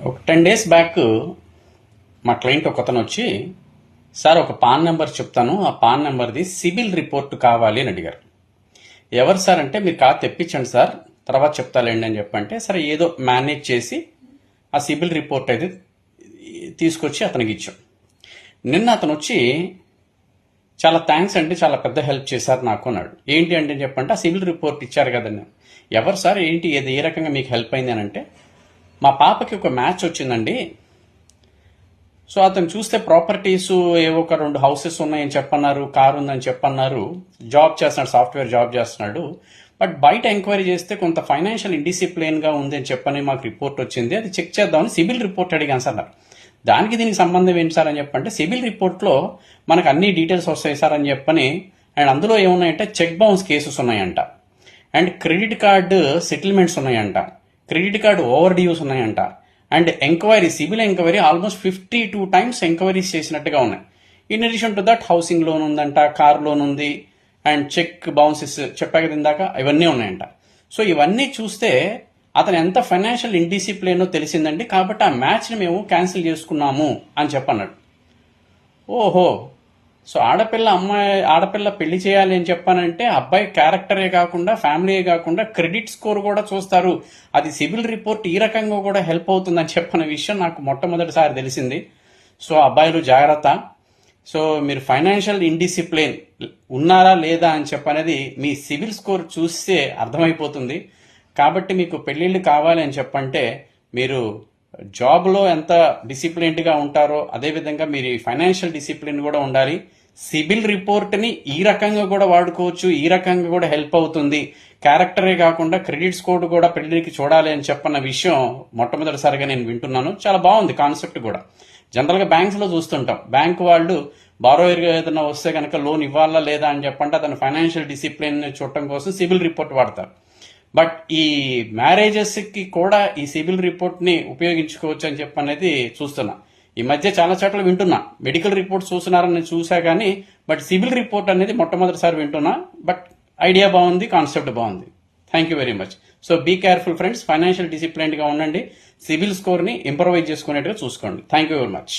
ఒక 10 days back మా client ఒకతను వచ్చి, సార్ ఒక పాన్ నెంబర్ చెప్తాను, ఆ పాన్ నెంబర్ది సిబిల్ రిపోర్ట్ కావాలి అని అడిగారు. ఎవరు సార్ అంటే, మీరు కాదు తెప్పించండి సార్, తర్వాత చెప్తాలేండి అని చెప్పంటే, సరే ఏదో మేనేజ్ చేసి ఆ సిబిల్ రిపోర్ట్ అయితే తీసుకొచ్చి అతనికి ఇచ్చాం. నిన్న అతను వచ్చి, చాలా థ్యాంక్స్ అండి, చాలా పెద్ద హెల్ప్ చేశారు నాకు అన్నాడు. ఏంటి అంటే చెప్పంటే, ఆ సిబిల్ రిపోర్ట్ ఇచ్చారు కదండి. ఎవరు సార్, ఏంటి, ఏ రకంగా మీకు హెల్ప్ అయింది అని అంటే, మా పాపకి ఒక మ్యాచ్ వచ్చిందండి. సో అతను చూస్తే ప్రాపర్టీస్ ఏవో ఒక 2 హౌసెస్ ఉన్నాయని చెప్పన్నారు, కారు ఉందని చెప్పన్నారు, జాబ్ చేస్తున్నాడు, సాఫ్ట్వేర్ జాబ్ చేస్తున్నాడు. బట్ బయట ఎంక్వైరీ చేస్తే కొంత ఫైనాన్షియల్ ఇండిసిప్లిన్గా ఉంది అని చెప్పని మాకు రిపోర్ట్ వచ్చింది, అది చెక్ చేద్దామని సిబిల్ రిపోర్ట్ అడిగాను సార్. దానికి దీనికి సంబంధం ఏంటి సార్ అని చెప్పంటే, సిబిల్ రిపోర్ట్లో మనకు అన్ని డీటెయిల్స్ వస్తాయి సార్ అని చెప్పని, అండ్ అందులో ఏమున్నాయంటే చెక్ బౌన్స్ కేసెస్ ఉన్నాయంట, అండ్ క్రెడిట్ కార్డు సెటిల్మెంట్స్ ఉన్నాయంట, క్రెడిట్ కార్డు ఓవర్ డ్యూస్ ఉన్నాయంట, and enquiry, CIBIL enquiry almost 52 times enquiries చేసినట్టుగా ఉన్నాయి. In addition to that housing loan ఉందంట, కార్ లోన్ ఉంది, అండ్ చెక్ బౌన్సెస్ చెప్పా కదా ఇందాక, ఇవన్నీ ఉన్నాయంట. సో ఇవన్నీ చూస్తే అతను ఎంత ఫైనాన్షియల్ ఇండిసిప్లినో తెలిసిందండి, కాబట్టి ఆ మ్యాచ్ని మేము క్యాన్సిల్ చేసుకున్నాము అని చెప్పన్నాడు. ఓహో, సో ఆడపిల్ల పెళ్లి చేయాలి అని చెప్పానంటే అబ్బాయి క్యారెక్టరే కాకుండా, ఫ్యామిలీయే కాకుండా క్రెడిట్ స్కోర్ కూడా చూస్తారు, అది సిబిల్ రిపోర్ట్ ఈ రకంగా కూడా హెల్ప్ అవుతుందని చెప్పిన విషయం నాకు మొట్టమొదటిసారి తెలిసింది. సో అబ్బాయిలు జాగ్రత్త. సో మీరు ఫైనాన్షియల్ ఇండిసిప్లిన్ ఉన్నారా లేదా అని చెప్పనేది మీ సిబిల్ స్కోర్ చూస్తే అర్థమైపోతుంది. కాబట్టి మీకు పెళ్లిళ్ళు కావాలి అని చెప్పంటే, మీరు జాబ్లో ఎంత డిసిప్లిన్డ్గా ఉంటారో అదేవిధంగా మీరు ఫైనాన్షియల్ డిసిప్లిన్ కూడా ఉండాలి. సిబిల్ రిపోర్ట్ని ఈ రకంగా కూడా వాడుకోవచ్చు, ఈ రకంగా కూడా హెల్ప్ అవుతుంది. క్యారెక్టరే కాకుండా క్రెడిట్ స్కోర్ కూడా పెళ్లికి చూడాలి అని చెప్పన్న విషయం మొట్టమొదటిసారిగా నేను వింటున్నాను. చాలా బాగుంది కాన్సెప్ట్ కూడా. జనరల్గా బ్యాంక్స్లో చూస్తుంటాం, బ్యాంక్ వాళ్ళు బారోయర్గా ఏదైనా వస్తే కనుక లోన్ ఇవ్వాలా లేదా అని చెప్పంటే అతను ఫైనాన్షియల్ డిసిప్లిన్ చూడటం కోసం సిబిల్ రిపోర్ట్ వాడతారు. బట్ ఈ మ్యారేజెస్కి కూడా ఈ సిబిల్ రిపోర్ట్ని ఉపయోగించుకోవచ్చు అని చెప్పనేది చూస్తున్నా. ఈ మధ్య చాలా చోట్ల వింటున్నా, మెడికల్ రిపోర్ట్స్ చూస్తున్నారని చూసా కానీ, బట్ సిబిల్ రిపోర్ట్ అనేది మొట్టమొదటిసారి వింటున్నా. బట్ ఐడియా బాగుంది, కాన్సెప్ట్ బాగుంది. Thank you very much. So be careful friends, financial డిసిప్లిన్గా ఉండండి, సిబిల్ స్కోర్ని ఇంప్రూవైజ్ చేసుకునేట్టుగా చూసుకోండి. Thank you very much.